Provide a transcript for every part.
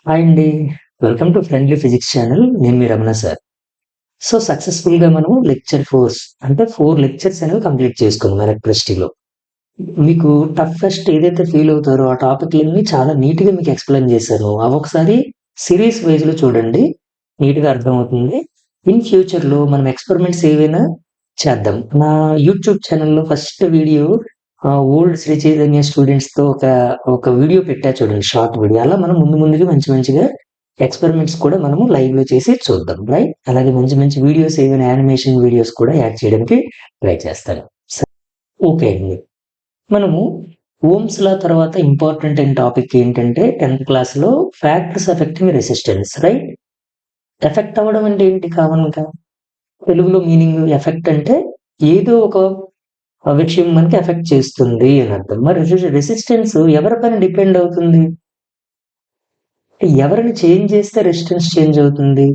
Hi అండి. Welcome to friendly physics channel. నేను మీ Ramana sir. So సక్సెస్ఫుల్‌గా మనము లెక్చర్ 4 అంటే 4 లెక్చర్స్ అనేవి కంప్లీట్ చేసుకున్నాం ఎలక్ట్రిసిటీలో. మీకు టఫెస్ట్ ఏదైతే ఫీల్ అవుతారో ఆ టాపిక్‌లన్నీ చాలా నీట్‌గా మీకు ఎక్స్‌ప్లెయిన్ చేశాను. అవొకసారి సిరీస్ వైస్‌లో చూడండి. నీట్‌గా అర్థమవుతుంది. ఇన్ ఫ్యూచర్‌లో మనం ఎక్స్‌పెరిమెంట్స్ ఏవైనా చేద్దాం. నా యూట్యూబ్ ఛానెల్‌లో first video old Sri Chaitanya స్టూడెంట్స్‌తో ఒక వీడియో పెట్టా చూడండి, షార్ట్ వీడియో. అలా మనం ముందుగా మంచిగా ఎక్స్‌పెరిమెంట్స్ కూడా మనము లైవ్‌లో చేసి చూద్దాం. రైట్? అలాగే మంచి వీడియోస్ ఏవైనా యానిమేషన్ వీడియోస్ కూడా యాడ్ చేయడానికి ట్రై చేస్తాను. ఓకే అండి. మనము ఓమ్స్ లా తర్వాత ఇంపార్టెంట్ అయిన టాపిక్ ఏంటంటే 10th క్లాస్‌లో factors affecting resistance. Right? Effect అవ్వడం అంటే ఏంటి కామన్‌గా? తెలుగులో మీనింగ్ ఎఫెక్ట్ అంటే ఏదో ఒక విషయం మనకి ఎఫెక్ట్ చేస్తుంది అని అర్థం. మరి రెసిస్టెన్స్ ఎవరిపైన డిపెండ్ అవుతుంది? ఎవరిని చేంజ్ చేస్తే రెసిస్టెన్స్ చేంజ్ అవుతుంది?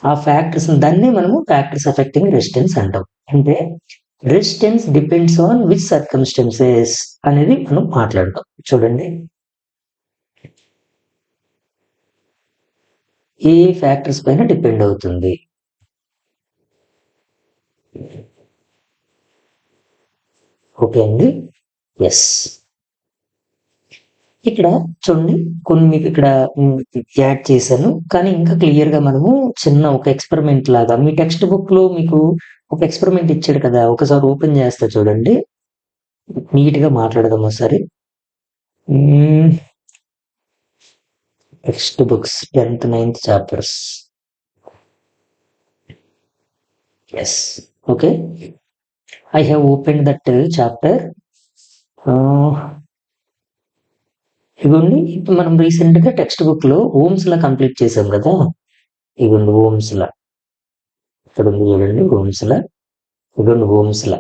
ఆ ఫ్యాక్టర్స్ దాన్నే మనము ఫ్యాక్టర్స్ అఫెక్టింగ్ రెసిస్టెన్స్ అంటాం. అంటే resistance depends on which circumstances అనేది మనం మాట్లాడతాం. చూడండి, ఏ ఫ్యాక్టర్స్ పైన డిపెండ్ అవుతుంది? ఓకే అండి. ఎస్. ఇక్కడ చూడండి, కొన్ని మీకు ఇక్కడ యాడ్ చేశాను. కానీ ఇంకా క్లియర్ గా మనము చిన్న ఒక ఎక్స్పెరిమెంట్ లాగా మీ టెక్స్ట్ బుక్ లో మీకు ఒక ఎక్స్పెరిమెంట్ ఇచ్చాడు కదా, ఒకసారి ఓపెన్ చేస్తా చూడండి. నీట్ గా మాట్లాడదాం ఒకసారి. Text books 10th 9th chapters. Yes. Okay. I have open that chapter. ఇగోండి, ఇప్పుడు మనం రీసెంట్ గా టెక్స్ట్ బుక్ లో ఓమ్స్ లా కంప్లీట్ చేసాం కదా. ఇగోండి ఓమ్స్ లా. ఇక్కడ ఉంది చూడండి ఓమ్స్ లా. ఇగోండి ఓమ్స్ లా.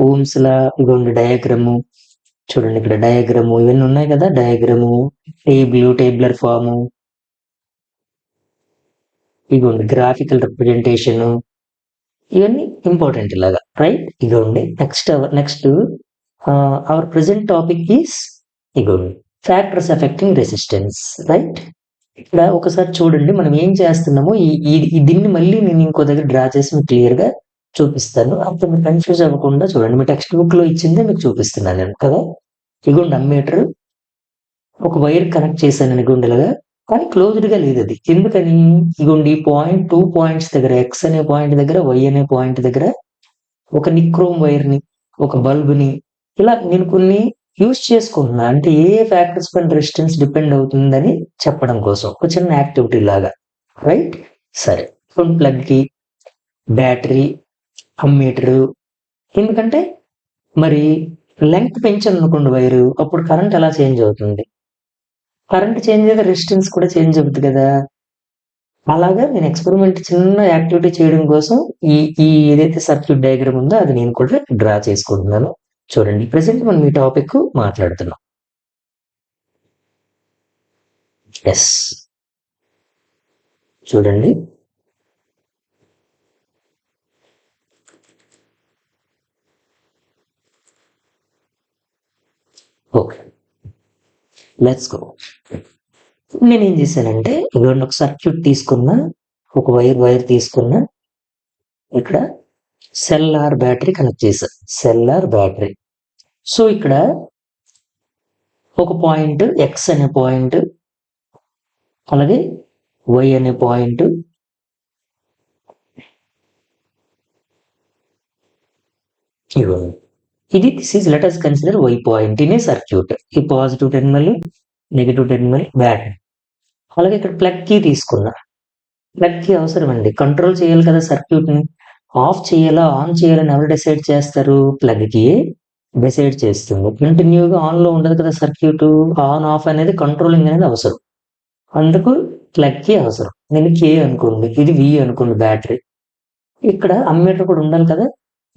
ఓమ్స్ లా ఇగోండి డయాగ్రము. చూడండి ఇక్కడ డయాగ్రము ఇవన్నీ ఉన్నాయి కదా. డయాగ్రము, టేబులర్ ఫాము, ఇగోండి గ్రాఫికల్ రిప్రజెంటేషన్, ఇవన్నీ ఇంపార్టెంట్ ఇలాగా. రైట్? ఇగోండి next our present topic is ఇగోండి ఫ్యాక్టర్స్ అఫెక్టింగ్ రెసిస్టెన్స్. రైట్? ఇక్కడ ఒకసారి చూడండి మనం ఏం చేస్తున్నామో దీన్ని మళ్ళీ నేను ఇంకో దగ్గర డ్రా చేసి మీకు క్లియర్ గా చూపిస్తాను. అప్పుడు మీరు కన్ఫ్యూజ్ అవ్వకుండా చూడండి. మీ టెక్స్ట్ బుక్ లో ఇచ్చిందే మీకు చూపిస్తున్నాను నేను కదా. ఇగోండి అమ్మీటర్, ఒక వైర్ కనెక్ట్ చేశాను ఇగోండి ఇలాగా. కానీ క్లోజ్డ్ గా లేదు అది. ఎందుకని? ఇగోండి ఈ పాయింట్ 2 పాయింట్స్ దగ్గర, ఎక్స్ అనే పాయింట్ దగ్గర, వై అనే పాయింట్ దగ్గర ఒక నిక్రోమ్ వైర్ ని, ఒక బల్బ్ ని ఇలా నేను కొన్ని యూజ్ చేసుకుంటున్నా. అంటే ఏ ఫ్యాక్టర్స్ పైన రెసిస్టెన్స్ డిపెండ్ అవుతుందని చెప్పడం కోసం ఒక చిన్న యాక్టివిటీ లాగా. రైట్? సరే. ప్లగ్ కి, బ్యాటరీ, అమ్మీటరు. ఎందుకంటే మరి లెంగ్త్ పెంచాను అనుకోండి వైరు, అప్పుడు కరెంట్ ఎలా చేంజ్ అవుతుంది? కరెంట్ చేంజ్ అయితే రెసిస్టెన్స్ కూడా చేంజ్ అవుతుంది కదా. అలాగా నేను ఎక్స్పెరిమెంట్ చిన్న యాక్టివిటీ చేయడం కోసం ఈ ఈ ఏదైతే సర్క్యూట్ డయాగ్రామ్ ఉందో అది నేను కూడా డ్రా చేసుకుంటున్నాను. చూడండి, ప్రెసెంట్ మనం ఈ టాపిక్ మాట్లాడుతున్నాం. ఎస్. చూడండి, ఓకే, లెట్స్ గో. నేనేం చేశానంటే ఇదిగోండి ఒక సర్క్యూట్ తీసుకున్నా, ఒక వైర్ తీసుకున్నా, ఇక్కడ సెల్ ఆర్ బ్యాటరీ కనెక్ట్ చేశా. Cell or battery. సో ఇక్కడ ఒక పాయింట్ ఎక్స్ అనే పాయింట్, అలాగే వై అనే పాయింట్, ఇవ్వండి. ఇది this is let us consider y point in a circuit. ఈ positive terminal, negative terminal, battery. అలాగే ఇక్కడ ప్లగ్ కీ తీసుకున్నా. ప్లగ్ కీ అవసరం అండి, కంట్రోల్ చేయాలి కదా సర్క్యూట్ ని. ఆఫ్ చేయాలా ఆన్ చేయాలని ఎవరు డిసైడ్ చేస్తారు? ప్లగ్ కీ డిసైడ్ చేస్తుంది. కంటిన్యూగా ఆన్ లో ఉండదు కదా సర్క్యూట్. ఆన్ ఆఫ్ అనేది కంట్రోలింగ్ అనేది అవసరం. అందుకు ప్లగ్ కీ అవసరం. నేను కే అనుకోండి, ఇది వి అనుకోండి బ్యాటరీ. ఇక్కడ అమ్మీటర్ కూడా ఉండాలి కదా.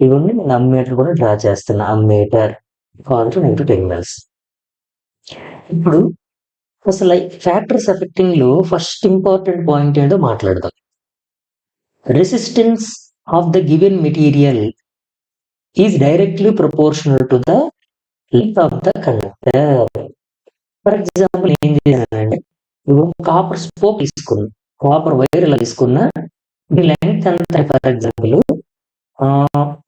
ఇవన్నీ నేను అమ్మీటర్ కూడా డ్రా చేస్తున్నా. Ammeter, positive negative terminals. ఇప్పుడు అసలు ఫ్యాక్టర్స్ అఫెక్టింగ్ లో ఫస్ట్ ఇంపార్టెంట్ పాయింట్ ఏంటో మాట్లాడదాం. Resistance of the given material is directly proportional to the length of the conductor. For example ఏం చేయాలంటే కాపర్ స్పోక్ తీసుకున్నా, కాపర్ వైర్ ఇలా తీసుకున్నా, దీని లెంగ్త్ ఎంత ఫర్ ఎగ్జాంపుల్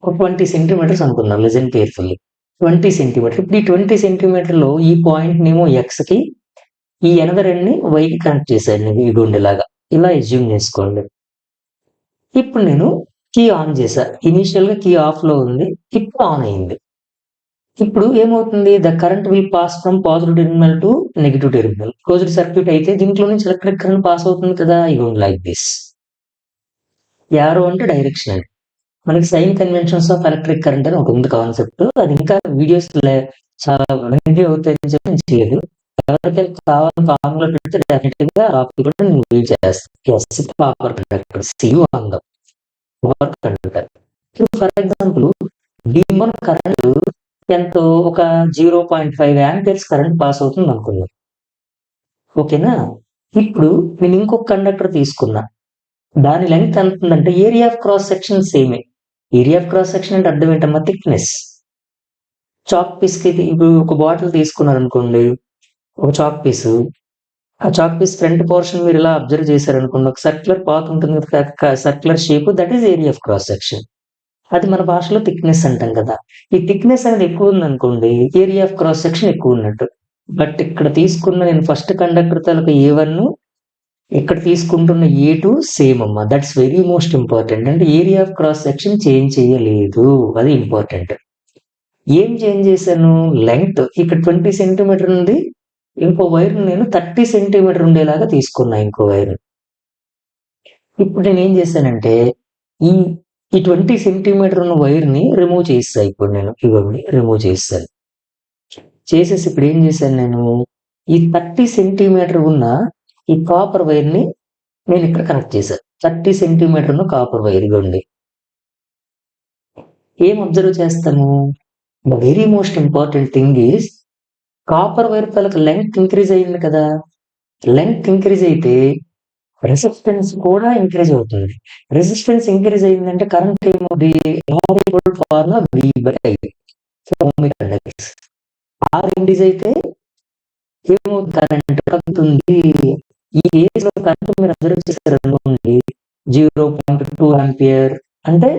20 సెంటీమీటర్స్ అనుకుందాం. Listen carefully. 20 సెంటీమీటర్. ఇప్పుడు ఈ 20 సెంటీమీటర్ లో ఈ పాయింట్ నేమో ఎక్స్ కి, ఈ ఎనదర్ ఎండ్ ని వై కి కనెక్ట్ చేశాను నేను ఈ గుండెలాగా. ఇలా ఎజ్యూమ్ చేసుకోండి. ఇప్పుడు నేను కీ ఆన్ చేశా. ఇనీషియల్ గా కీ ఆఫ్ లో ఉంది, ఇప్పుడు ఆన్ అయింది. ఇప్పుడు ఏమవుతుంది? The current will pass from positive terminal to negative terminal. Closed circuit అయితే దీంట్లో నుంచి ఎలక్ట్రిక్ కరెంట్ పాస్ అవుతుంది కదా, ఇగోండి లైక్ దిస్. యారో అంటే డైరెక్షన్ అండి. మనకి sign conventions of electric current అని ఒక ఉంది కాన్సెప్ట్. అది ఇంకా వీడియోస్ చాలా లెంథీ అవుతాయని చెప్పి నేను చేయలేదు. ఎవరికైనా కావాలని ఫార్ములా పెడితే డెఫినెట్ గా టాపిక్ కూడా నేను రీడ్ చేస్తాను. పవర్ కండక్టర్ సియు అందం power conductor. For example D1 current ఎంతో ఒక 0.5 యాంపియర్స్ కరెంట్ పాస్ అవుతుంది అనుకున్నాం. ఓకేనా? ఇప్పుడు నేను ఇంకొక కండక్టర్ తీసుకున్నా. దాని లెంగ్త్ ఎంత ఉందంటే ఏరియా ఆఫ్ క్రాస్ సెక్షన్ సేమే. ఏరియా ఆఫ్ క్రాస్ సెక్షన్ అంటే అర్థం ఏంటమ్మా? థిక్నెస్. చాక్ పీస్ కి ఇప్పుడు ఒక బాటిల్ తీసుకున్నారు అనుకోండి, ఒక చాక్ పీస్. ఆ చాక్ పీస్ ఫ్రంట్ పోర్షన్ మీరు ఇలా అబ్జర్వ్ చేశారనుకోండి, ఒక సర్క్యులర్ పాత్ ఉంటుంది కదా, circular shape, that is area of cross section. అది మన భాషలో థిక్నెస్ అంటాం కదా. ఈ థిక్నెస్ అనేది ఎక్కువ ఉందనుకోండి, ఏరియా ఆఫ్ క్రాస్ సెక్షన్ ఎక్కువ ఉన్నట్టు. బట్ ఇక్కడ తీసుకున్న నేను ఫస్ట్ కండక్టర్ తాలూకా A1, ఇక్కడ తీసుకుంటున్న A2 సేమ్ అమ్మా. That's very most important. అంటే area of cross section change చేయలేదు, అది ఇంపార్టెంట్. ఏం చేంజ్ చేశాను? లెంగ్త్ ఇక్కడ 20 సెంటీమీటర్ ఉంది, ఇంకో వైర్ నేను 30 సెంటీమీటర్ ఉండేలాగా తీసుకున్నా ఇంకో వైర్. ఇప్పుడు నేను ఏం చేశానంటే ఈ ఈ 20 సెంటీమీటర్ ఉన్న వైర్ ని రిమూవ్ చేస్తా. ఇప్పుడు నేను ఇవన్నీ రిమూవ్ చేస్తాను. చేసేసి ఇప్పుడు ఏం చేశాను, నేను ఈ 30 సెంటీమీటర్ ఉన్న ఈ కాపర్ వైర్ ని నేను ఇక్కడ కనెక్ట్ చేశాను. 30 సెంటీమీటర్ ఉన్న కాపర్ వైర్ ఇవ్వండి. ఏం అబ్జర్వ్ చేస్తాము? The very most important thing is copper wire తాలూకు లెంగ్త్ ఇంక్రీజ్ అయింది కదా. లెంగ్త్ ఇంక్రీజ్ అయితే రెసిస్టెన్స్ కూడా ఇంక్రీజ్ అవుతుంది. రెసిస్టెన్స్ ఇంక్రీజ్ అయిందంటే కరెంట్ ఏమవుతుంది? Formula V/I. R ఇంక్రీజ్ అయితే ఏమవుతుంది? కరెంట్ తగ్గుతుంది. ఈ ఏజ్ లో కరెంట్ మీరు అబ్జర్వ్ చేశారు అనుకోండి, 0.2 ఆంపియర్ అంటే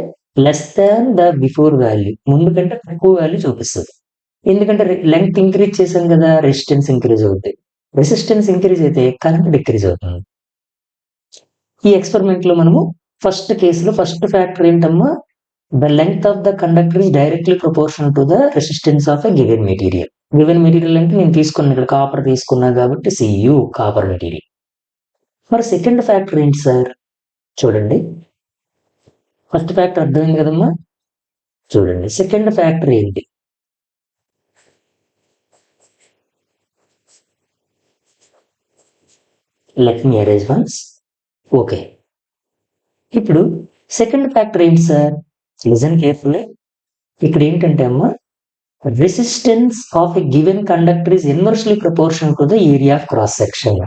less than the before value, ముందు కంటే తక్కువ వాల్యూ చూపిస్తుంది. ఎందుకంటే లెంగ్త్ ఇంక్రీజ్ చేశాం కదా, రెసిస్టెన్స్ ఇంక్రీజ్ అవుతుంది. రెసిస్టెన్స్ ఇంక్రీజ్ అయితే కరెంట్ డిక్రీజ్ అవుతుంది. ఈ ఎక్స్పెరిమెంట్ లో మనము ఫస్ట్ కేసులో ఫస్ట్ ఫ్యాక్టర్ ఏంటమ్మా? The length of the conductor is directly proportional to the resistance of a given material. Given material అంటే నేను తీసుకున్నాను, ఇక్కడ కాపర్ తీసుకున్నా కాబట్టి Cu కాపర్ మెటీరియల్. మరి సెకండ్ ఫ్యాక్టర్ ఏంటి సార్? చూడండి, ఫస్ట్ ఫ్యాక్టర్ అర్థమైంది కదమ్మా. చూడండి సెకండ్ ఫ్యాక్టర్ ఏంటి? Let me arrange once. Okay, ఇప్పుడు సెకండ్ ఫ్యాక్టర్ ఏంటి సార్? Listen carefully. ఇక్కడ ఏంటంటే అమ్మా, resistance of a given conductor is inversely proportional to the area of cross section.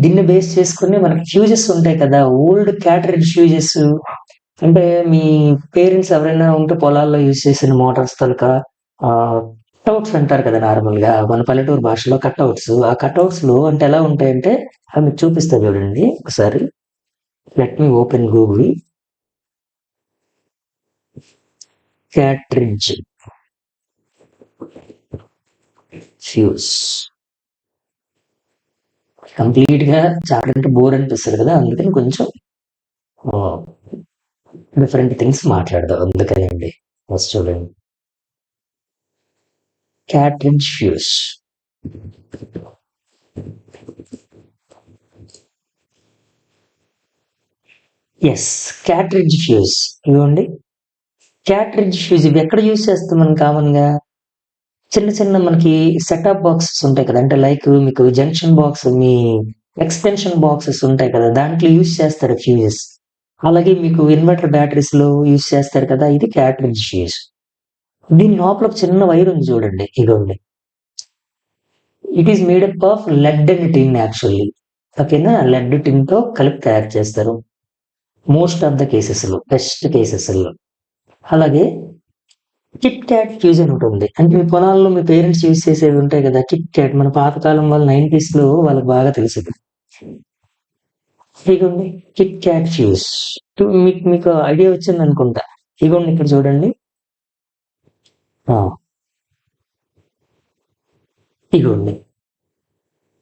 దీన్ని బేస్ చేసుకుని మనకి ఫ్యూజెస్ ఉంటాయి కదా, ఓల్డ్ క్యాటరేజ్ ఫ్యూజెస్. అంటే మీ పేరెంట్స్ ఎవరైనా ఉంటే పొలాల్లో యూజ్ చేసిన మోటార్స్ తలక కట్అవుట్స్ అంటారు కదా, నార్మల్ గా మన పల్లెటూరు భాషలో కట్అవుట్స్. ఆ కట్అవుట్స్ లో అంటే ఎలా ఉంటాయంటే, అవి మీకు చూపిస్తా చూడండి ఒకసారి. Let me open Google. Cartridge fuse. Complete గా చాప్టర్ అంటే బోర్ అనిపిస్తుంది కదా, అందుకని కొంచెం డిఫరెంట్ థింగ్స్ మాట్లాడదాం. అందుకని అండి ఫస్ట్ చూడండి, cartridge fuse. Yes, cartridge fuse ఇవ్వండి. క్యాట్రిడ్జ్ ఫ్యూజ్ ఇవి ఎక్కడ యూజ్ చేస్తాం మనం కామన్ గా? చిన్న చిన్న మనకి సెటప్ బాక్సెస్ ఉంటాయి కదా, అంటే లైక్ మీకు జంక్షన్ బాక్స్, మీ ఎక్స్టెన్షన్ బాక్సెస్ ఉంటాయి కదా, దాంట్లో యూజ్ చేస్తారు ఫ్యూజెస్. అలాగే మీకు ఇన్వర్టర్ బ్యాటరీస్ లో యూజ్ చేస్తారు కదా, ఇది క్యాట్రిడ్జ్ ఫ్యూజ్. దీని లోపల ఒక చిన్న వైర్ ఉంది చూడండి, ఇదిగోండి. It is made up of lead and tin actually. ఓకేనా, లెడ్ టిన్ తో కలిపి తయారు చేస్తారు మోస్ట్ ఆఫ్ ద కేసెస్ లో, బెస్ట్ కేసెస్ లో. అలాగే కిట్ క్యాట్ ఫ్యూజ్ అని ఉంటుంది. అంటే మీ పొలాల్లో మీ పేరెంట్స్ యూజ్ చేసేవి ఉంటాయి కదా! కిట్ క్యాట్ మన పాతకాలం వాళ్ళు 90s వాళ్ళకి బాగా తెలుసది. ఇగోండి కిట్ క్యాట్ ఫ్యూజ్. మీకు ఐడియా వచ్చిందనుకుంటా. ఇగోండి ఇక్కడ చూడండి. ఇగోండి.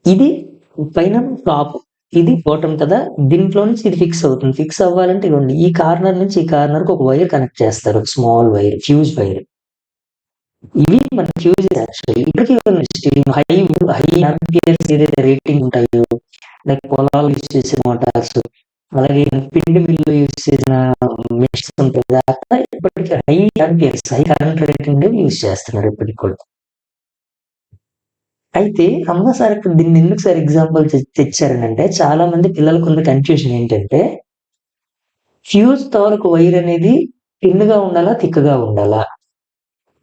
ఇది పైన టాప్, ఇది బాటమ్ కదా! దీంట్లో నుంచి ఇది ఫిక్స్ అవుతుంది. ఫిక్స్ అవ్వాలంటే ఇగోండి ఈ కార్నర్ నుంచి ఈ కార్నర్‌కి ఒక వైర్ కనెక్ట్ చేస్తారు. Small wire, fuse wire. ఇవి మన ఫ్యూజెస్ యాక్చువల్లీ. ఇప్పటికి హై హై ఆంపియర్స్ ఏదైతే రేటింగ్ ఉంటాయో, లైక్ పొలాలు యూజ్ చేసే మోటార్స్, అలాగే పిండి మిల్లు యూజ్ చేసిన మెషిన్స్ ఉంటాయి కదా! అక్కడ ఇప్పటికి high amperes, high current rating use చేస్తున్నారు ఇప్పటికి కూడా. అయితే అమ్మ సార్ ఇక్కడ దీన్ని ఎందుకు సార్ ఎగ్జాంపుల్ తెచ్చారనంటే, చాలా మంది పిల్లలకు ఉన్న కన్‌ఫ్యూజన్ ఏంటంటే, ఫ్యూజ్ తాలూకు వైర్ అనేది థిన్‌గా ఉండాలా? థిక్‌గా ఉండాలా?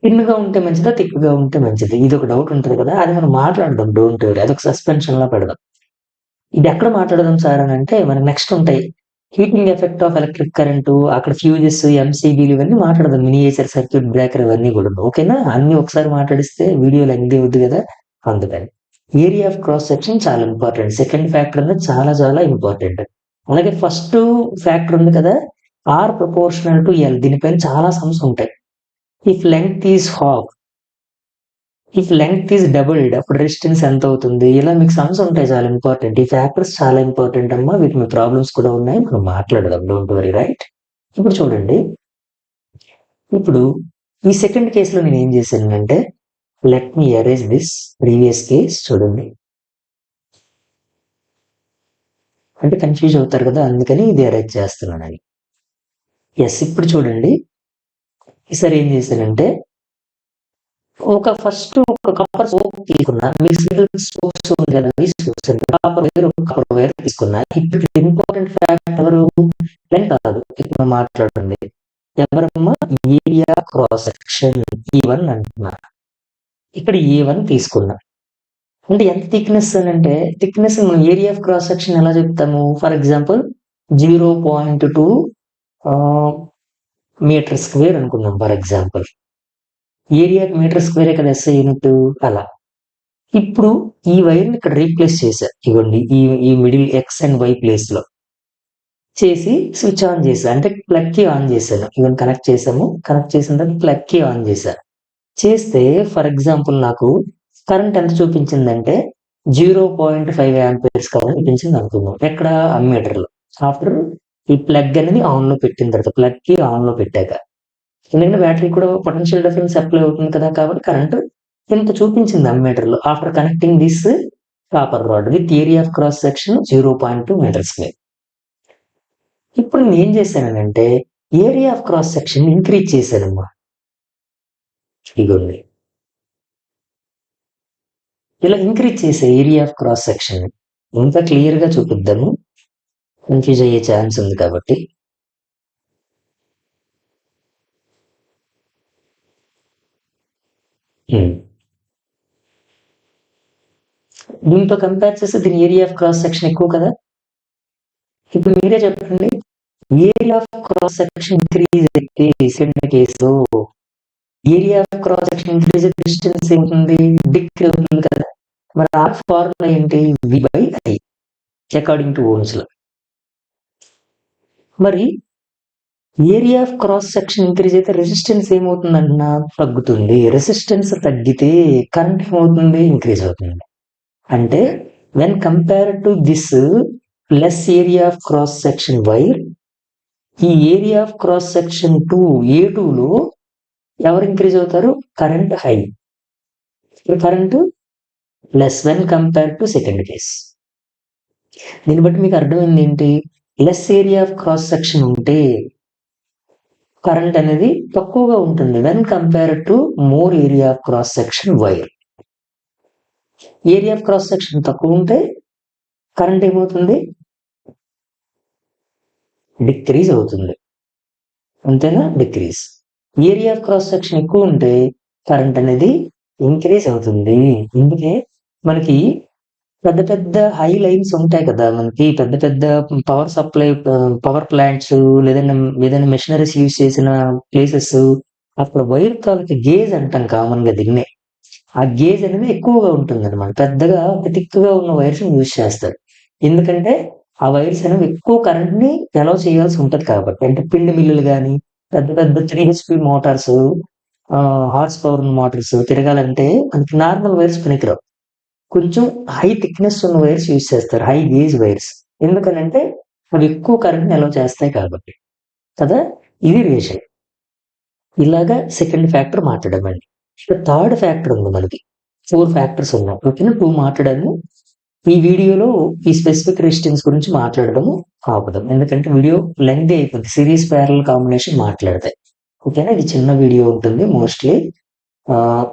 థిన్‌గా ఉంటే మంచిదా? థిక్‌గా ఉంటే మంచిది. ఇదొక డౌట్ ఉంటది కదా! అది మనం మాట్లాడదాం డోంట్ వరీ. అదొక సస్పెన్షన్‌లో పెడదాం. ఇదెక్కడ మాట్లాడదాం సార్ అనంటే, మనకు నెక్స్ట్ ఉంటాయి. Heating effect of electric current, అక్కడ ఫ్యూజెస్, ఎంసీబీలు ఇవన్నీ మాట్లాడదాం. మినియేచర్ సర్క్యూట్ బ్రేకర్ ఇవన్నీ కూడాను. ఓకేనా? అన్నీ ఒకసారి మాట్లాడిస్తే వీడియో లెంగ్తీ అవుద్ది కదా! అందుకని. ఏరియా ఆఫ్ క్రాస్ సెక్షన్ చాలా ఇంపార్టెంట్. సెకండ్ ఫ్యాక్టర్ అనేది చాలా చాలా ఇంపార్టెంట్. అలాగే ఫస్ట్ ఫ్యాక్టర్ ఉంది కదా! R proportional to L. దీనిపైన చాలా సమ్స్ ఉంటాయి. If length is half, if length is doubled అప్పుడు రెసిస్టెన్స్ ఎంత అవుతుంది? ఇలా మీకు సమ్స్ ఉంటాయి చాలా ఇంపార్టెంట్. ఈ ఫ్యాక్టర్స్ చాలా ఇంపార్టెంట్ అమ్మా. వీటి మీద ప్రాబ్లమ్స్ కూడా ఉన్నాయి. మనం మాట్లాడదాం డోంట్ వరీ రైట్. ఇప్పుడు చూడండి. ఇప్పుడు ఈ సెకండ్ కేసులో నేను ఏం చేశానంటే, let me erase this previous case చూడండి. అంటే కన్‌ఫ్యూజ్ అవుతారు కదా! అందుకని ఇది ఎరేజ్ చేస్తున్నానని. యెస్. ఇప్పుడు చూడండి. ఈసారి ఏం చేశానంటే, ఫస్ట్ ఒక కాపర్ సోప్ తీసుకున్నా. మిక్స్డ్ సోప్స్ ఉంది కదా! ఈ సోప్స్ కాపర్ వైర్ తీసుకున్నా. ఇప్పుడు ఇంపార్టెంట్ ఫ్యాక్ట్ ఎవరు? లెంగ్త్ కాదు. ఇక్కడ మాట్లాడండి. ఎవరమ్మా? ఏరియా క్రాస్ సెక్షన్ E1 అంటున్నా. ఇక్కడ A1 తీసుకున్నా. అంటే ఎంత థిక్‌నెస్ అనంటే, థిక్‌నెస్ మనం ఏరియా ఆఫ్ క్రాస్ సెక్షన్ ఎలా చెప్తాము? ఫర్ ఎగ్జాంపుల్ 0.2 మీటర్ స్క్వేర్ అనుకుందాం ఫర్ ఎగ్జాంపుల్. ఏరియాకి మీటర్ స్క్వేరే కదా ఎస్ఐ యూనిట్. అలా. ఇప్పుడు ఈ వైర్‌ని ఇక్కడ రీప్లేస్ చేశా. ఇగోండి ఈ మిడిల్ ఎక్స్ అండ్ వై ప్లేస్‌లో. చేసి స్విచ్ ఆన్ చేశా. అంటే ప్లగ్‌కి ఆన్ చేశాను. ఇవన్నీ కనెక్ట్ చేసాము. కనెక్ట్ చేసిన తర్వాత ప్లగ్‌కి ఆన్ చేశా. చేస్తే ఫర్ ఎగ్జాంపుల్ నాకు కరెంట్ ఎంత చూపించిందంటే 0.5 యాంపియర్స్ కరెంట్ చూపించింది అనుకుందాం. ఎక్కడ? అమ్మీటర్‌లో. ఆఫ్టర్ ఈ ప్లగ్ అనేది ఆన్‌లో పెట్టిన తర్వాత ప్లగ్‌కి ఆన్‌లో పెట్టాక. ఎందుకంటే బ్యాటరీ కూడా పొటెన్షియల్ డిఫరెన్స్ అప్లై అవుతుంది కదా! కాబట్టి కరెంట్ ఇంత చూపించింది అమ్మీటర్‌లో. After connecting this copper rod with area of cross section 0.2 meter square. ఇప్పుడు నేనేం చేశాననంటే area of cross section increase చేశానమ్మా. ఇగోండి. ఇలా ఇంక్రీజ్ చేసే ఏరియా ఆఫ్ క్రాస్ సెక్షన్ ఇంకా క్లియర్‌గా చూపిద్దాము. కన్‌ఫ్యూజ్ అయ్యే ఛాన్స్ ఉంది కాబట్టి. దీంతో కంపేర్ చేస్తే దీని ఏరియా ఆఫ్ క్రాస్ సెక్షన్ ఎక్కువ కదా! ఇప్పుడు మీరే చెప్పండి. Area of cross section increase అయితే సెకండ్ కేసులో area of cross section increase అయితే డిస్టెన్స్ ఏమవుతుంది? డిక్రీజ్ అవుతుంది కదా! మరి ఆర్ ఫార్ములా ఏంటి? V/I according to Ohm's law. మరి area of cross section increase అయితే రెసిస్టెన్స్ ఏమవుతుందంటున్నా? తగ్గుతుంది. రెసిస్టెన్స్ తగ్గితే కరెంట్ ఏమవుతుంది? ఇంక్రీజ్ అవుతుంది. అంటే when compared to this less area of cross section wire, ఈ ఏరియా ఆఫ్ క్రాస్ సెక్షన్ A2లో ఎవరు ఇంక్రీజ్ అవుతారు? Current high. Current less when compared to second case. దీన్ని బట్టి మీకు అర్థమైంది ఏంటి? Less area of cross section ఉంటే కరెంట్ అనేది తక్కువగా ఉంటుంది. When compared to more area of cross section wire. Area of cross section తక్కువ ఉంటే కరెంట్ ఏమవుతుంది? డిక్రీజ్ అవుతుంది. అంతేనా? Decrease. Area of cross section ఎక్కువ ఉంటే కరెంట్ అనేది ఇంక్రీజ్ అవుతుంది. అందుకే మనకి పెద్ద పెద్ద హై లైన్స్ ఉంటాయి కదా! మనకి పెద్ద పెద్ద పవర్ సప్లై పవర్ ప్లాంట్స్ ఏదైనా మెషినరీస్ యూజ్ చేసిన ప్లేసెస్ అక్కడ వైర్ తాలూకు గేజ్ అంటాం కామన్ గా దీన్నే. ఆ గేజ్ అనేది ఎక్కువగా ఉంటుంది అనమాట. పెద్దగా థిక్గా ఉన్న వైర్స్ యూజ్ చేస్తారు. ఎందుకంటే ఆ వైర్స్ అనేవి ఎక్కువ కరెంట్ ని అలౌ చేయాల్సి ఉంటది కాబట్టి. అంటే పిండి మిల్లులు గాని, పెద్ద పెద్ద 3 HP motors, horse power motors తిరగాలంటే మనకి నార్మల్ వైర్స్ పనికిరావు. కొంచెం హై థిక్‌నెస్ ఉన్న వైర్స్ యూజ్ చేస్తారు. High gauge wires. ఎందుకనంటే అవి ఎక్కువ కరెంట్‌ని అలౌ చేస్తాయి కాబట్టి. కదా! ఇది రీజన్. ఇలాగా సెకండ్ ఫ్యాక్టర్ మాట్లాడామండి. ఇక థర్డ్ ఫ్యాక్టర్ ఉంది మనకి. 4 ఫ్యాక్టర్స్ ఉన్నాయి. ఓకేనా? 2 మాట్లాడాము. ఈ వీడియోలో ఈ స్పెసిఫిక్ రెసిస్టెన్స్ గురించి మాట్లాడడము ఆపుదాం. ఎందుకంటే వీడియో లెంగ్తీ అయిపోద్ది. సిరీస్ పారలెల్ కాంబినేషన్ మాట్లాడితే. ఓకేనా? ఇది చిన్న వీడియో ఉంటుంది మోస్ట్‌లీ. ఆహ్,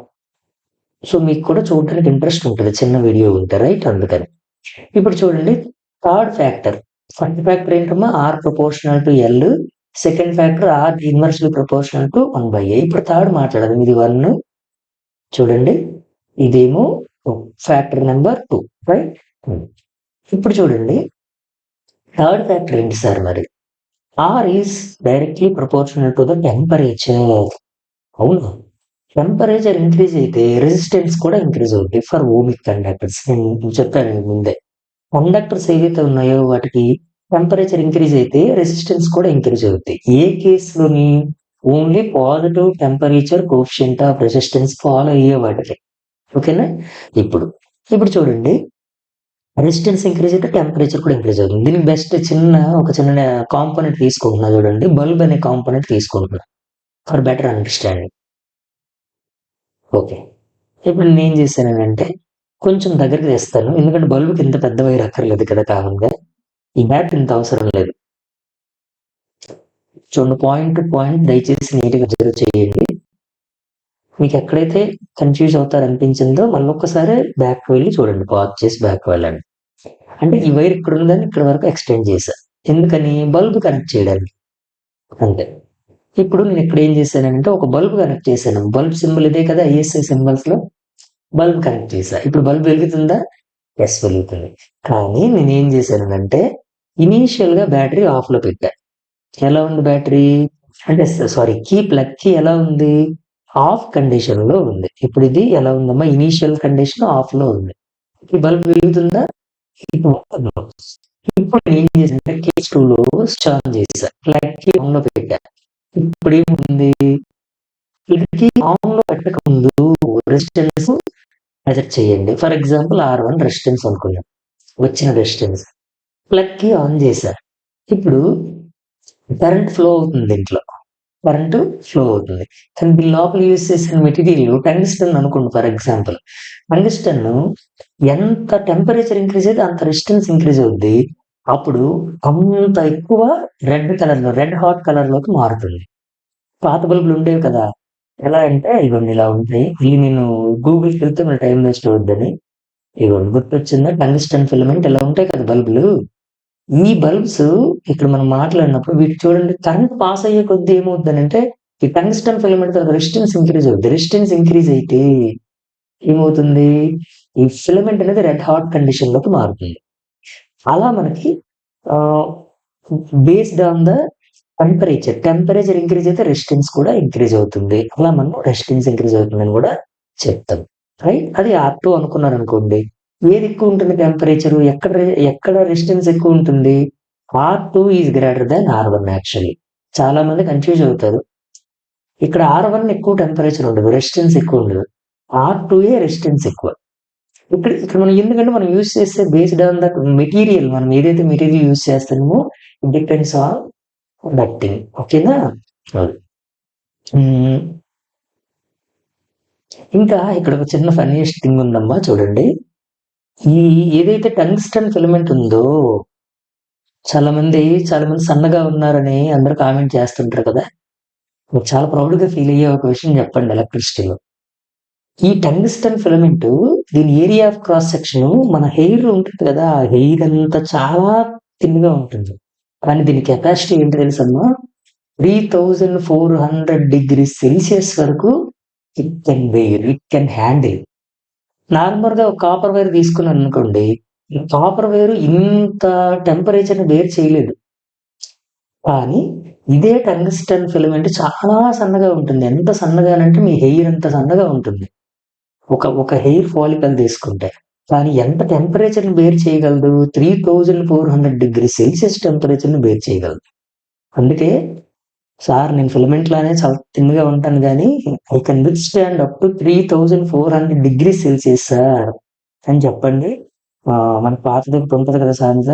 సో, మీకు కూడా చూడడానికి ఇంట్రెస్ట్ ఉంటది. చిన్న వీడియో ఉంటే రైట్? అందుకని. ఇప్పుడు చూడండి థర్డ్ ఫ్యాక్టర్. ఫస్ట్ ఫ్యాక్టర్ ఏంటమ్మా? R proportional to L. Second factor R inversely proportional to 1/a. ఇప్పుడు థర్డ్ మాట్లాడదాం. ఇది 1. చూడండి. ఇదేమో ఫ్యాక్టర్ నంబర్ 2 రైట్? ఇప్పుడు చూడండి థర్డ్ ఫ్యాక్టర్ ఏంటి సార్ మరి? R is directly proportional to the temperature. అవునా? టెంపరేచర్ ఇంక్రీజ్ అయితే రెసిస్టెన్స్ కూడా ఇంక్రీజ్ అవుద్ది ఫర్ ఓమిక్ కండక్టర్స్. నేను చెప్పాను ముందే. కండక్టర్స్ ఏవైతే ఉన్నాయో వాటికి టెంపరేచర్ ఇంక్రీజ్ అయితే రెసిస్టెన్స్ కూడా ఇంక్రీజ్ అవుద్ది. ఏ కేస్‌లోని? Only positive temperature coefficient of resistance follow అయ్యే వాటికి. ఓకేనా? ఇప్పుడు చూడండి రెసిస్టెన్స్ ఇంక్రీజ్ అయితే టెంపరేచర్ కూడా ఇంక్రీజ్ అవుతుంది. దీనికి బెస్ట్ ఒక చిన్న కాంపోనెంట్ తీసుకుంటున్నా చూడండి. బల్బ్ అనే కాంపోనెంట్ తీసుకుంటున్నా ఫర్ బెటర్ అండర్‌స్టాండింగ్. ఓకే. ఇప్పుడు నేనేం చేశాననంటే కొంచెం దగ్గరికి తెస్తాను. ఎందుకంటే బల్బ్‌కి ఇంత పెద్ద వైర్ అక్కర్లేదు కదా కామన్‌గా. ఈ బ్యాటరీ ఇంత అవసరం లేదు. చూడండి పాయింట్ టు పాయింట్ దయచేసి నీట్‌గా అబ్జర్వ్ చేయండి. మీకు ఎక్కడైతే కన్‌ఫ్యూజ్ అవుతారనిపించిందో మళ్ళొక్కసారి బ్యాక్‌కి వెళ్లి చూడండి. పాజ్ చేసి బ్యాక్‌కి వెళ్ళండి. అంటే ఈ వైర్ ఇక్కడుందని ఇక్కడి వరకు ఎక్స్‌టెండ్ చేశా. ఎందుకని? బల్బ్ కనెక్ట్ చేయడానికి. అంతే. ఇప్పుడు నేను ఇక్కడ ఏం చేశానంటే ఒక బల్బ్ కనెక్ట్ చేశాను. బల్బ్ సింబల్ ఇదే కదా! ఐఎస్ఐ సింబల్స్‌లో. బల్బ్ కనెక్ట్ చేశా. ఇప్పుడు బల్బ్ వెలుగుతుందా? యెస్ వెలుగుతుంది. కానీ నేనేం చేశాననంటే ఇనీషియల్‌గా బ్యాటరీ ఆఫ్‌లో పెట్టా. ఎలా ఉంది బ్యాటరీ? అంటే సారీ కీ ఎలా ఉంది? ఆఫ్ కండిషన్‌లో ఉంది. ఇప్పుడు ఇది ఎలా ఉందమ్మా? ఇనీషియల్ కండిషన్ ఆఫ్‌లో ఉంది. ఈ బల్బ్ వెలుగుతుందా? ఇప్పుడు ఇప్పుడు నేనేం చేశానంటే కేస్ 2లో స్విచ్ ఆన్ చేశా. కీ ఆన్‌లో పెట్టా. ఇప్పుడేముంది? ఇది ఆన్‌లో పెట్టక ముందు రెసిస్టెన్స్ మెజర్ చేయండి. ఫర్ ఎగ్జాంపుల్ R1 రెసిస్టెన్స్ అనుకుందాం. వచ్చిన రెసిస్టెన్స్. కీ ఆన్ చేశా. ఇప్పుడు కరెంట్ ఫ్లో అవుతుంది దీంట్లో. కరెంట్ ఫ్లో అవుతుంది. కానీ దీని లోపల యూజ్ చేసిన మెటీరియల్ టంగ్స్టన్ అనుకోండి ఫర్ ఎగ్జాంపుల్. టంగ్స్టన్ ఎంత టెంపరేచర్ ఇంక్రీజ్ అయితే అంత రెసిస్టెన్స్ ఇంక్రీజ్ అవుద్ది. అప్పుడు అంత ఎక్కువ రెడ్ హాట్ కలర్‌లోకి మారుతుంది. పాత బల్బులు ఉండేవి కదా! ఎలా అంటే ఇగోండి ఇలా ఉంటాయి. ఇవి నేను గూగుల్‌కెళ్తే మన టైం వేస్ట్ అవుద్దని. ఇగోండి గుర్తొచ్చిందా? టంగ్స్టన్ ఫిలమెంట్ ఇలా ఉంటాయి కదా బల్బులు. ఈ బల్బ్స్ ఇక్కడ మనం మాట్లాడినప్పుడు వీటి చూడండి కరెంట్ పాస్ అయ్యే కొద్దీ ఏమవుద్దనంటే ఈ టంగ్స్టన్ ఫిలమెంట్ తర్వాత రెసిస్టెన్స్ ఇంక్రీజ్ అవుద్ది. రెసిస్టెన్స్ ఇంక్రీజ్ అయితే ఏమవుతుంది? ఈ ఫిలమెంట్ అనేది రెడ్ హాట్ కండిషన్‌లోకి మారుతుంది. అలా మనకి ఆహ్, based on the temperature increase అయితే రెసిస్టెన్స్ కూడా ఇంక్రీజ్ అవుతుంది. అలా మనం రెసిస్టెన్స్ ఇంక్రీజ్ అవుతుందని కూడా చెప్తాం. రైట్? అది R2 అనుకున్నారనుకోండి. ఏది ఎక్కువ ఉంటుంది టెంపరేచర్? ఎక్కడ రెసిస్టెన్స్ ఎక్కువ ఉంటుంది? R2 is greater than R1 actually. చాలా మంది కన్‌ఫ్యూజ్ అవుతారు. ఇక్కడ R1 ఎక్కువ టెంపరేచర్ ఉండదు. రెసిస్టెన్స్ ఎక్కువ ఉండదు. R2 రెసిస్టెన్స్ ఎక్కువ. ఇక్కడ మనం ఎందుకంటే మనం యూజ్ చేసే బేస్డ్ ఆన్ దట్ మెటీరియల్ మనం ఏదైతే మెటీరియల్ యూజ్ చేస్తున్నామో it depends on that thing. ఓకేనా? అది. హ్మ్. ఇంకా ఇక్కడ ఒక చిన్న ఫన్నీయెస్ట్ థింగ్ ఉందమ్మా చూడండి. ఈ ఏదైతే టంగ్స్టన్ ఫిలమెంట్ ఉందో చాలా మంది సన్నగా ఉన్నారని అందరూ కామెంట్ చేస్తుంటారు కదా! మీరు చాలా ప్రౌడ్‌గా ఫీల్ అయ్యే ఒక విషయం చెప్పండి ఎలక్ట్రిసిటీలో. ఈ టంగ్స్టన్ ఫిలమెంట్ దీని ఏరియా ఆఫ్ క్రాస్ సెక్షన్ మన హెయిర్ ఉంటుంది కదా! ఆ హెయిర్ అంతా చాలా థిన్‌గా ఉంటుంది. కానీ దీని కెపాసిటీ ఏంటో తెలుసమ్మా? 3400 డిగ్రీస్ సెల్సియస్ వరకు ఇట్ కెన్ హ్యాండిల్. నార్మల్‌గా ఒక కాపర్ వైర్ తీసుకున్నాననుకోండి. ఈ కాపర్ వైర్ ఇంత టెంపరేచర్‌ని బేర్ చేయలేదు. కానీ ఇదే టంగ్స్టన్ ఫిలమెంట్ చాలా సన్నగా ఉంటుంది. ఎంత సన్నగా అంటే మీ హెయిర్ అంత సన్నగా ఉంటుంది. ఒక హెయిర్ ఫాలికల్ తీసుకుంటే. కానీ ఎంత టెంపరేచర్‌ని బేర్ చేయగలదు? 3400 డిగ్రీ సెల్సియస్ టెంపరేచర్‌ని బేర్ చేయగలదు. అందుకే సార్ నేను ఫిలమెంట్ లానే చాలా థిన్‌గా ఉంటాను గానీ, I can withstand up to 3400 degrees Celsius sir అని చెప్పండి. మన పాతది ఒకటి ఉంటది కదా సామెత,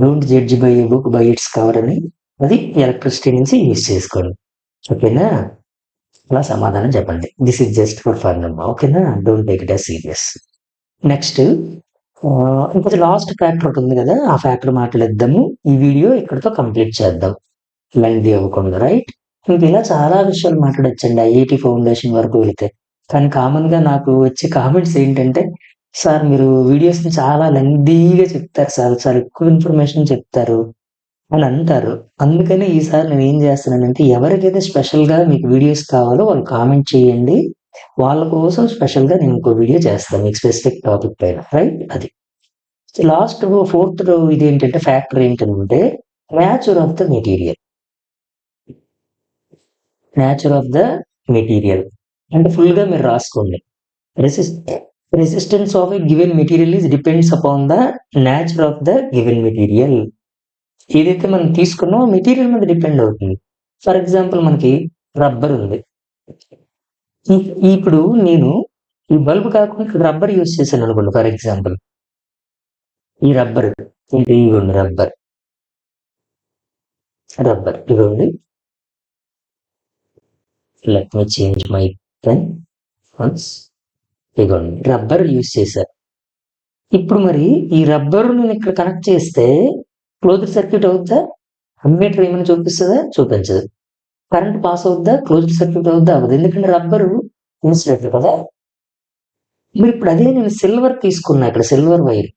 don't judge by a book by its cover అని. అది ఎలక్ట్రిసిటీ నుంచి యూజ్ చేసుకోండి. ఓకేనా? అలా సమాధానం చెప్పండి. This is just for fun అమ్మా. ఓకేనా? Don't take it as serious. Next ఇంకొంచెం లాస్ట్ ఫ్యాక్టర్ ఒకటి ఉంది కదా, ఆ ఫ్యాక్టర్ మాట్లాడేద్దాము. ఈ వీడియో ఇక్కడితో కంప్లీట్ చేద్దాం. లెంగ్తీ అవ్వకుండా, రైట్? ఇంక ఇలా చాలా విషయాలు మాట్లాడొచ్చండి ఐఐటి ఫౌండేషన్ వరకు వెళితే. కానీ కామన్ గా నాకు వచ్చే కామెంట్స్ ఏంటంటే, సార్ మీరు వీడియోస్ ని చాలా లెంగ్తీగా చెప్తారు సార్, చాలా ఎక్కువ ఇన్ఫర్మేషన్ చెప్తారు అని అంటారు. అందుకని ఈసారి నేను ఏం చేస్తున్నానంటే, ఎవరికైతే స్పెషల్ గా మీకు వీడియోస్ కావాలో వాళ్ళు కామెంట్ చేయండి. వాళ్ళ కోసం స్పెషల్ గా నేను ఇంకో వీడియో చేస్తాను మీకు స్పెసిఫిక్ టాపిక్ పైన, రైట్? అది లాస్ట్ ఫోర్త్ ఇదేంటంటే ఫ్యాక్టర్ ఏంటంటే nature of the material. Nature of the material అంటే ఫుల్ గా మీరు రాసుకోండి. Resistance of a given material is depends upon the nature of the given material. ఏదైతే మనం తీసుకున్నామో మెటీరియల్ మీద డిపెండ్ అవుతుంది. ఫర్ ఎగ్జాంపుల్ మనకి రబ్బర్ ఉంది. ఇప్పుడు నేను ఈ బల్బ్ కాకుండా రబ్బర్ యూజ్ చేశాను అనుకోండి. ఫర్ ఎగ్జాంపుల్ ఈ రబ్బర్ ఇదిగోండి, రబ్బర్ ఇదిగోండి. Let me change my pen once. ఇదిగోండి, రబ్బర్ యూజ్ చేశారు. ఇప్పుడు మరి ఈ రబ్బర్ నేను ఇక్కడ కనెక్ట్ చేస్తే క్లోజ్డ్ సర్క్యూట్ అవుద్దా? అమ్మీటర్ ఏమైనా చూపిస్తుందా? చూపించదు. కరెంట్ పాస్ అవుద్దా? క్లోజ్డ్ సర్క్యూట్ అవుద్దా? అవ్వదు. ఎందుకంటే రబ్బరు ఇన్సులేటర్ కదా. మరి ఇప్పుడు అదే నేను సిల్వర్ తీసుకున్నా, ఇక్కడ సిల్వర్ వైర్.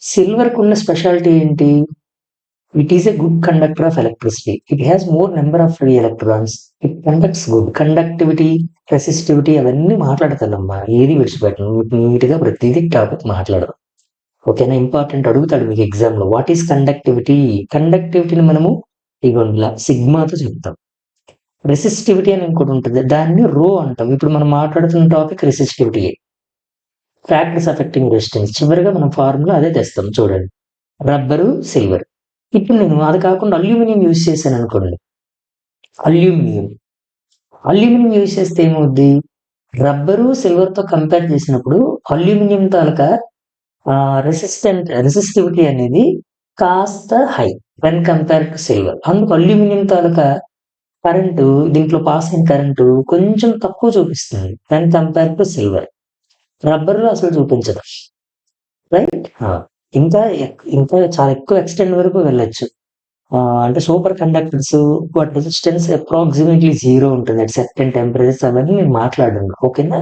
సిల్వర్ కు ఉన్న స్పెషాలిటీ ఏంటి? It is a good conductor of electricity. It has more number of free electrons. It conducts good. Conductivity, resistivity అవన్నీ మాట్లాడతానమ్మా. ఏది విడిచిపెట్టను. నీట్ గా ప్రతిదీ టాపిక్ మాట్లాడరు. ఓకేనా? ఇంపార్టెంట్ అడుగుతాడు మీకు ఎగ్జామ్ లో. What is conductivity? కండక్టివిటీని మనము ఇగోండి సిగ్మాతో చెప్తాం. రెసిస్టివిటీ అని ఇంకోటి ఉంటుంది, దాన్ని రో అంటాం. ఇప్పుడు మనం మాట్లాడుతున్న topic resistivity. Factors affecting resistance. చివరిగా మనం ఫార్ములా అదే తెస్తాం చూడండి. Rubber, silver. ఇప్పుడు నేను అది కాకుండా అల్యూమినియం యూజ్ చేశాను అనుకోండి. అల్యూమినియం యూజ్ చేస్తే ఏమవుద్ది? రబ్బరు సిల్వర్ తో కంపేర్ చేసినప్పుడు అల్యూమినియం తాలూకా రెసిస్టివిటీ అనేది కాస్త high when compare to silver. అందుకు అల్యూమినియం తాలూకా కరెంటు, దీంట్లో పాస్ అయిన కరెంటు కొంచెం తక్కువ చూపిస్తుంది when compare to silver. Rubber లో అసలు చూపించదు, రైట్? ఇంకా ఇంకా చాలా ఎక్కువ ఎక్స్టెండ్ వరకు వెళ్ళొచ్చు. అంటే సూపర్ కండక్టర్స్ వాటి రెసిస్టెన్స్ అప్రాక్సిమేట్లీ 0 ఉంటుంది అట్ సర్టెన్ టెంపరేచర్స్. అవన్నీ నేను మాట్లాడను. ఓకేనా?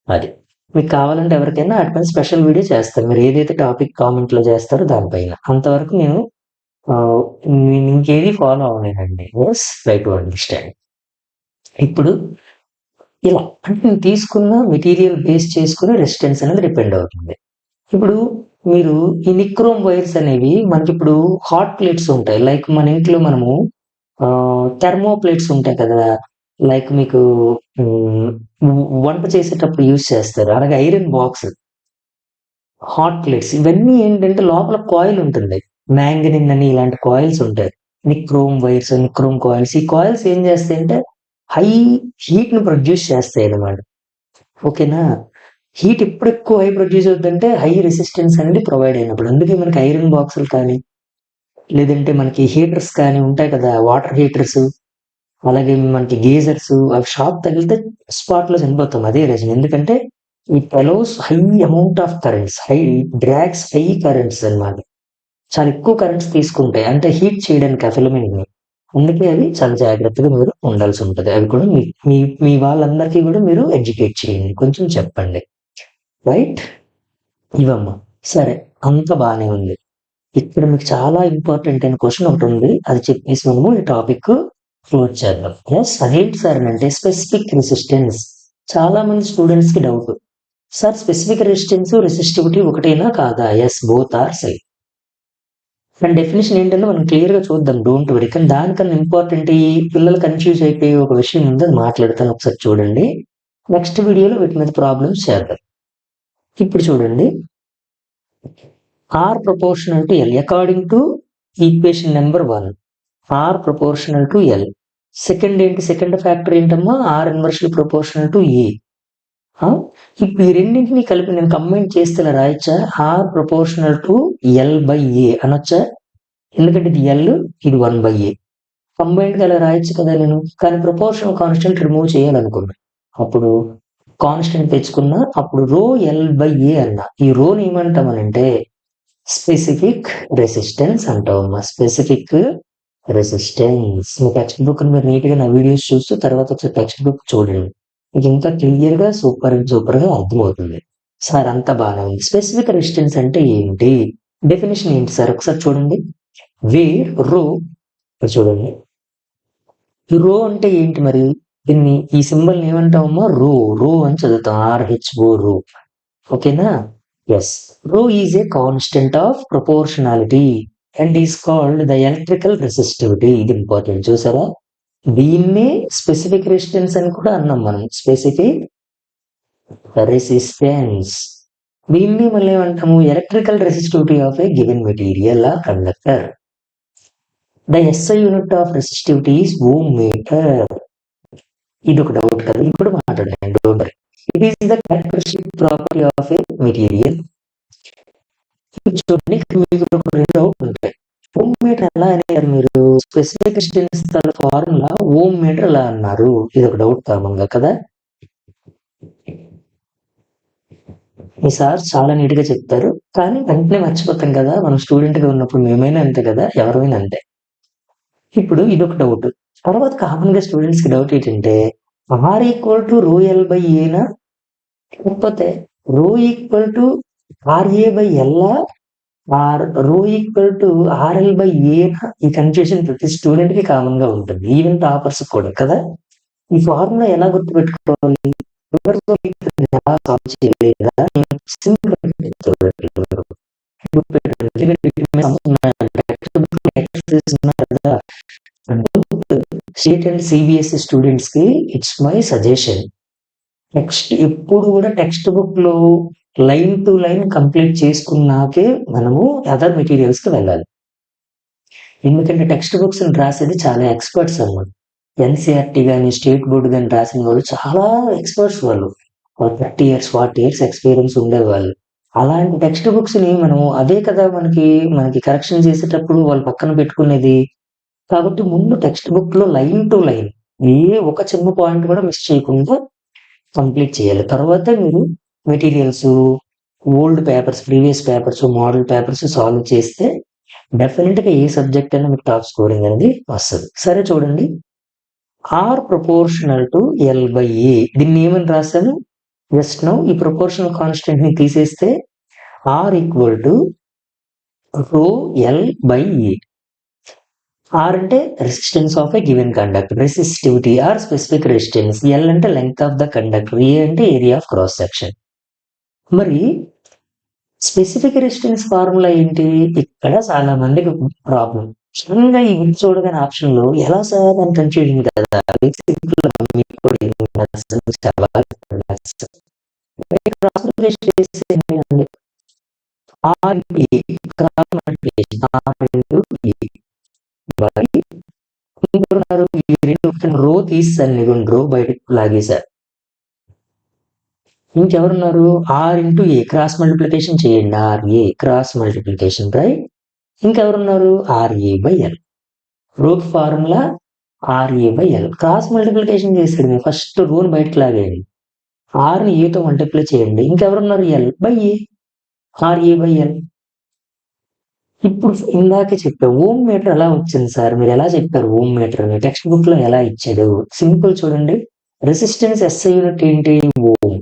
అది మీకు కావాలంటే ఎవరికైనా అటుపైన స్పెషల్ వీడియో చేస్తాను. మీరు ఏదైతే టాపిక్ కామెంట్ లో చేస్తారో దానిపైన. అంతవరకు నేను ఇంకేది ఫాలో అవ్వలేనండి. Yes, try to understand. ఇప్పుడు ఇలా అంటే నేను తీసుకున్న మెటీరియల్ బేస్ చేసుకుని రెసిస్టెన్స్ అనేది డిపెండ్ అవుతుంది. ఇప్పుడు మీరు ఈ నిక్రోమ్ వైర్స్ అనేవి మనకి ఇప్పుడు హాట్ ప్లేట్స్ ఉంటాయి. లైక్ మన ఇంట్లో మనము థెర్మో ప్లేట్స్ ఉంటాయి కదా, లైక్ మీకు వంట చేసేటప్పుడు యూజ్ చేస్తారు. అలాగే ఐరన్ బాక్స్, హాట్ ప్లేట్స్, ఇవన్నీ ఏంటంటే లోపల కాయిల్ ఉంటుంది. మ్యాంగనిన్ అని ఇలాంటి కాయిల్స్ ఉంటాయి. Nichrome wires, nichrome coils. ఈ కాయిల్స్ ఏం చేస్తాయంటే హై హీట్ ను ప్రొడ్యూస్ చేస్తాయి అన్నమాట. ఓకేనా? హీట్ ఎప్పుడు ఎక్కువ హై ప్రొడ్యూస్ అవుతుందంటే హై రెసిస్టెన్స్ అనేది ప్రొవైడ్ అయినప్పుడు. అందుకే మనకి ఐరన్ బాక్సులు కానీ లేదంటే మనకి హీటర్స్ కానీ ఉంటాయి కదా, వాటర్ హీటర్స్, అలాగే మనకి గీజర్స్, అవి షాక్ తగిలితే స్పాట్ లో చనిపోతాం. అదే రీజన్. ఎందుకంటే it allows high amount of currents, drags high currents అన్నమాట. చాలా ఎక్కువ కరెంట్స్ తీసుకుంటాయి అంటే హీట్ చేయడానికి ఆ ఫిలమెంట్ ని. అందుకే అవి చాలా జాగ్రత్తగా మీరు ఉండాల్సి ఉంటుంది. అవి కూడా మీ వాళ్ళందరికీ కూడా మీరు ఎడ్యుకేట్ చేయండి, కొంచెం చెప్పండి, రైట్? ఇవమ్మా. సరే, అంత బానే ఉంది. ఇక్కడ మీకు చాలా ఇంపార్టెంట్ అయిన క్వశ్చన్ ఒకటి ఉంది, అది చెప్పేసి మనము ఈ టాపిక్ క్లోజ్ చేద్దాం. ఎస్, అదేంటి సార్ అంటే స్పెసిఫిక్ రెసిస్టెన్స్. చాలా మంది స్టూడెంట్స్ కి doubt, sir specific resistance resistivity ఒకటేనా కాదా? Yes, both are same. And definition ఏంటంటే మనం క్లియర్ గా చూద్దాం, డోంట్ వరీ. కానీ దానికన్నా ఇంపార్టెంట్ ఈ పిల్లలు కన్ఫ్యూజ్ అయిపోయి ఒక విషయం ఉంది, అది మాట్లాడతాను, ఒకసారి చూడండి. నెక్స్ట్ వీడియోలో వీటి మీద ప్రాబ్లమ్స్ చేద్దాం. ఇప్పుడు చూడండి, R proportional to L according to equation number 1, R proportional to L. Second ఏంటి, సెకండ్ ఫ్యాక్టర్ ఏంటమ్మా, R inversely proportional to A. ఇప్పుడు ఈ రెండింటిని కలిపి నేను కంబైన్ చేస్తే ఇలా రాయొచ్చా, R proportional to L by A అనొచ్చా? ఎందుకంటే ఇది ఎల్, ఇది 1/a. కంబైన్డ్ గా అలా రాయొచ్చు కదా నేను. కానీ ప్రపోర్షనల్ కాన్స్టెంట్ రిమూవ్ చేయాలనుకున్నా, అప్పుడు కాన్స్టెంట్ తెచ్చుకున్నా, అప్పుడు రో ఎల్ బై ఏ అన్నా. ఈ రోని ఏమంటామనంటే స్పెసిఫిక్ రెసిస్టెన్స్ అంటామమ్మా, స్పెసిఫిక్ రెసిస్టెన్స్. మీ టెక్స్ట్ బుక్ మీరు నీట్ గా నా వీడియోస్ చూస్తూ తర్వాత ఒకసారి టెక్స్ట్ బుక్ చూడండి, మీకు ఇంకా క్లియర్ గా సూపర్ గా అర్థమవుతుంది. సార్ అంతా బాగానే ఉంది, స్పెసిఫిక్ రెసిస్టెన్స్ అంటే ఏంటి, డెఫినేషన్ ఏంటి సార్ ఒకసారి చూడండి. వేర్ రో, చూడండి ఈ రో అంటే ఏంటి మరి, దీన్ని ఈ సింబల్ ఏమంటామమ్మా, రో అని చదువుతాం, ఆర్హెచ్ఓ రో. ఓకేనా? ఎస్, రో is a constant of proportionality and is called the electrical resistivity. ఇది ఇంపార్టెంట్, చూసారా? దీన్నే స్పెసిఫిక్ రెసిస్టెన్స్ అని కూడా అన్నాం మనం, స్పెసిఫిక్ రెసిస్టెన్స్. దీన్ని మళ్ళీ ఏమంటాము, electrical resistivity of a given material or conductor. The SI unit of resistivity is ohm meter. ఇది ఒక డౌట్ కదా, ఇది కూడా మాట్లాడండి, don't worry. It is the characteristic property of A material. చూడండి, మీకు ఒక రెండు డౌట్ ఉంటాయి. ఓమ్ మీటర్ ఎలా అన్నారు మీరు, specific resistance formula ohm meter ఎలా అన్నారు, ఇది ఒక డౌట్ కామన్ గా కదా. మీ సార్ చాలా నీట్ గా చెప్తారు, కానీ వెంటనే మర్చిపోతాం కదా, మనం స్టూడెంట్ గా ఉన్నప్పుడు మేమైనా అంతే కదా, ఎవరైనా అంతే. ఇప్పుడు ఇది ఒక డౌట్. తర్వాత కామన్ గా స్టూడెంట్స్ కి డౌట్ ఏంటంటే, R equal to rho L by ఏనా, లేకపోతే rho equal to RA by ఎల్లా, R rho equal to RL by ఏనా? ఈ కన్ఫ్యూజన్ ప్రతి స్టూడెంట్ కి కామన్ గా ఉంటుంది, ఈవెన్ టాపర్స్ కూడా కదా. ఈ ఫార్ములా ఎలా గుర్తుపెట్టుకోవాలి, ఎలా సాల్వ్ చేయలేదా, స్టేట్ అండ్ సిబిఎస్ఈ స్టూడెంట్స్ కి ఇట్స్ మై సజెషన్, నెక్స్ట్ ఎప్పుడు కూడా టెక్స్ట్ బుక్ లో లైన్ టు లైన్ కంప్లీట్ చేసుకున్నాకే మనము అదర్ మెటీరియల్స్ కి వెళ్ళాలి. ఎందుకంటే టెక్స్ట్ బుక్స్ రాసేది చాలా ఎక్స్పర్ట్స్ అన్నమాట. ఎన్సీఆర్టీ కానీ స్టేట్ బోర్డు కానీ రాసిన వాళ్ళు చాలా ఎక్స్పర్ట్స్, వాళ్ళు 30 years 40 years ఎక్స్పీరియన్స్ ఉండేవాళ్ళు. అలాంటి టెక్స్ట్ బుక్స్ ని మనం అదే కదా మనకి కరెక్షన్ చేసేటప్పుడు వాళ్ళు పక్కన పెట్టుకునేది. కాబట్టి ముందు టెక్స్ట్ బుక్ లో లైన్ టు లైన్ ఏ ఒక చిన్న పాయింట్ కూడా మిస్ చేయకుండా కంప్లీట్ చేయాలి. తర్వాత మీరు materials, old papers, previous papers, model papers solve చేస్తే డెఫినెట్ గా ఏ సబ్జెక్ట్ అయినా మీకు టాప్ స్కోరింగ్ అనేది వస్తుంది. సరే చూడండి, R proportional to L by A, దీన్ని ఏమని రాశాను జస్ట్ నౌ. ఈ ప్రపోర్షనల్ కాన్స్టెంట్ ని తీసేస్తే R equal to rho L by A. R అంటే resistance of a given conductor, resistivity or specific resistance. L అంటే length of the conductor, A అంటే area of cross section. మరి specific resistance formula ఏంటి, ఇక్కడ చాలా మందికి ప్రాబ్లం. సడన్గా ఈ గుర్తు చూడగానే ఆప్షన్ లో ఎలా సార్ అని కన్ఫ్యూజన్ కదా. రో తీసాను, రో బయటకు లాగేశారు. ఇంకెవరున్నారు, R into A cross multiplication చేయండి, ఆర్ఏ క్రాస్ మల్టిప్లికేషన్, రైట్. ఇంకెవరున్నారు, ఆర్ఏ బై ఎల్. రోకి formula RA by L. Cross multiplication చేసాడు, ఫస్ట్ రోని బయటకు లాగేయండి, ఆర్ని ఏతో మల్టిప్లై చేయండి. ఇంకెవరున్నారు, L by A, RA by L. ఇప్పుడు ఇందాకే చెప్పారు ఓమ్ మీటర్ ఎలా వచ్చింది సార్, మీరు ఎలా చెప్పారు ఓమ్ మీటర్ అని, టెక్స్ట్ బుక్ లో ఎలా ఇచ్చాడు, సింపుల్ చూడండి. రెసిస్టెన్స్ ఎస్ఐ యూనిట్ ఏంటి, ఓమ్.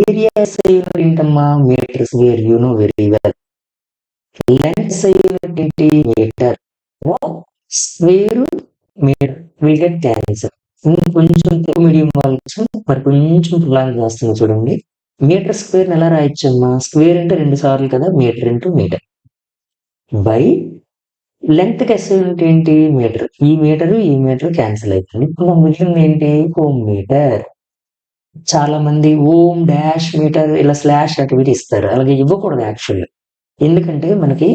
ఏరియా ఎస్ఐ యూనిట్ ఏంటమ్మా, metres, where you know very well. Length SI unit ఏంటి, metre. Square metre, will get cancer. ఇంకొంచెం తెలుగు మీడియం వాళ్ళకి మరి కొంచెం ప్లాన్ చేస్తుంది చూడండి. మీటర్ స్క్వేర్ ఎలా రాయొచ్చమ్మా, స్క్వేర్ అంటే 2 సార్లు కదా, మీటర్ ఇంటూ మీటర్. బై లెంగ్త్కి ఎస్ఐ యూనిట్ ఏంటి మీటర్. ఈ మీటర్ క్యాన్సిల్ అవుతుంది. ఇప్పుడు మిగిలింది ఏంటి ఓం మీటర్. చాలా మంది ఓం డాష్ మీటర్ ఇలా స్లాష్ అటు ఇస్తారు. అలాగే ఇవ్వకూడదు యాక్చువల్లీ. ఎందుకంటే మనకి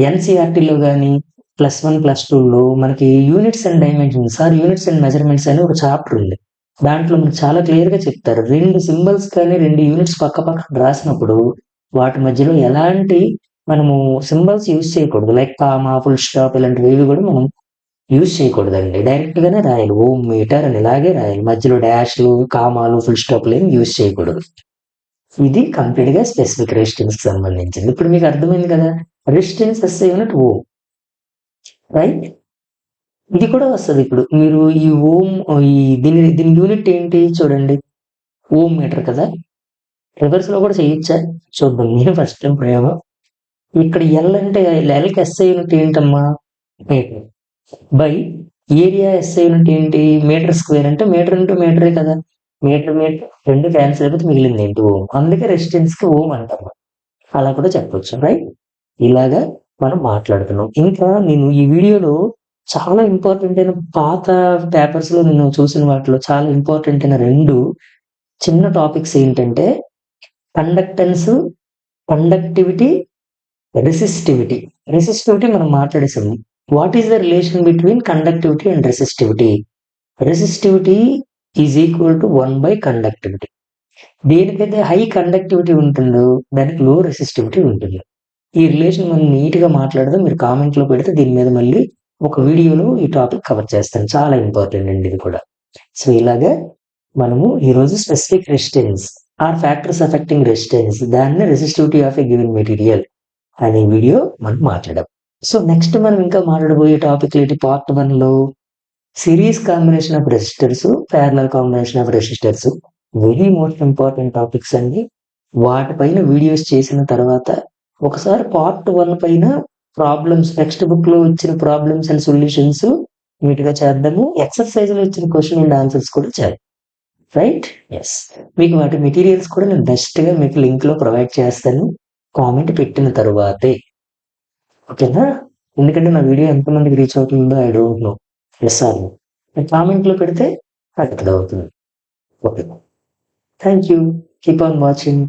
ఎన్సీఆర్టీలో కానీ +1 +2లో మనకి units and dimensions units and measurements అని ఒక చాప్టర్ ఉంది. దాంట్లో మనకు చాలా క్లియర్ గా చెప్తారు. 2 సింబల్స్ కానీ 2 యూనిట్స్ పక్క పక్కన రాసినప్పుడు వాటి మధ్యలో ఎలాంటి మనము సింబల్స్ యూజ్ చేయకూడదు. లైక్ కామా, ఫుల్ స్టాప్ ఇలాంటివి ఏవి కూడా మనం యూజ్ చేయకూడదండి. డైరెక్ట్ గానే రాయాలి. ఓం మీటర్ అని ఇలాగే రాయాలి. మధ్యలో డాష్లు, కామాలు, ఫుల్ స్టాప్లు ఏమి యూజ్ చేయకూడదు. ఇది కంప్లీట్ గా స్పెసిఫిక్ రెసిస్టెన్స్ కి సంబంధించింది. ఇప్పుడు మీకు అర్థమైంది కదా, రెసిస్టెన్స్ ఎస్ఐ యూనిట్ ఓం, రైట్. ఇది కూడా వస్తుంది. ఇప్పుడు మీరు ఈ ఓం దీని యూనిట్ ఏంటి చూడండి, ఓం మీటర్ కదా. రివర్స్ లో కూడా చేయొచ్చా చూద్దాం. నేను ఫస్ట్ టైం ప్రయోగం. ఇక్కడ ఎల్ అంటే ఎల్కి ఎస్ఐ యూనిట్ ఏంటమ్మా metre, by area SI unit ఏంటి మీటర్ స్క్వేర్. అంటే మీటర్ ఇంటూ మీటరే కదా. మీటర్ రెండు క్యాన్సిల్ అయిపోతే మిగిలింది ఏంటి ఓం. అందుకే రెసిస్టెన్స్ కి ఓం అంటాం. అలా కూడా చెప్పొచ్చు, రైట్. ఇలాగా మనం మాట్లాడుతున్నాం. ఇంకా నేను ఈ వీడియోలో చాలా ఇంపార్టెంట్ అయిన పాత పేపర్స్ లో నేను చూసిన వాటిలో చాలా ఇంపార్టెంట్ అయిన 2 చిన్న టాపిక్స్ ఏంటంటే కండక్టెన్స్, కండక్టివిటీ, రెసిస్టివిటీ. రెసిస్టివిటీ మనం మాట్లాడేసాము. What is the relation between conductivity and resistivity? Resistivity is equal to 1 by conductivity. దేనికైతే హై కండక్టివిటీ ఉంటుందో దానికి లో రెసిస్టివిటీ ఉంటుంది. ఈ రిలేషన్ మనం నీట్ గా మాట్లాడదాం. మీరు కామెంట్ లో పెడితే దీని మీద మళ్ళీ ఒక వీడియోలో ఈ టాపిక్ కవర్ చేస్తాను. చాలా ఇంపార్టెంట్ అండి ఇది కూడా. సో ఇలాగా మనము ఈరోజు specific resistance or factors affecting resistance, దాన్ని resistivity of a given material అనే వీడియో మనం మాట్లాడాం. సో నెక్స్ట్ మనం ఇంకా మాట్లాడబోయే టాపిక్ ఏంటి, పార్ట్ 1 లో series combination of resistors, parallel combination of resistors. Very most important topics అండి. వాటిపైన వీడియోస్ చేసిన తర్వాత ఒకసారి పార్ట్ 1 పైన ప్రాబ్లమ్స్, టెక్స్ట్ బుక్ లో ఇచ్చిన ప్రాబ్లమ్స్ అండ్ సొల్యూషన్స్ నీట్ గా చేద్దాము. ఎక్సర్సైజ్ లో ఇచ్చిన క్వశ్చన్ అండ్ ఆన్సర్స్ కూడా చేద్దాం, రైట్. ఎస్, మీకు వాటి మెటీరియల్స్ కూడా నేను బెస్ట్ గా మీకు లింక్ లో ప్రొవైడ్ చేస్తాను కామెంట్ పెట్టిన తర్వాతే, ఓకేనా. ఎందుకంటే నా వీడియో ఎంతమందికి రీచ్ అవుతుందో I don't know. Yes or no, comment లో పెడితే అర్థమవుతుంది. Okay, thank you, keep on watching.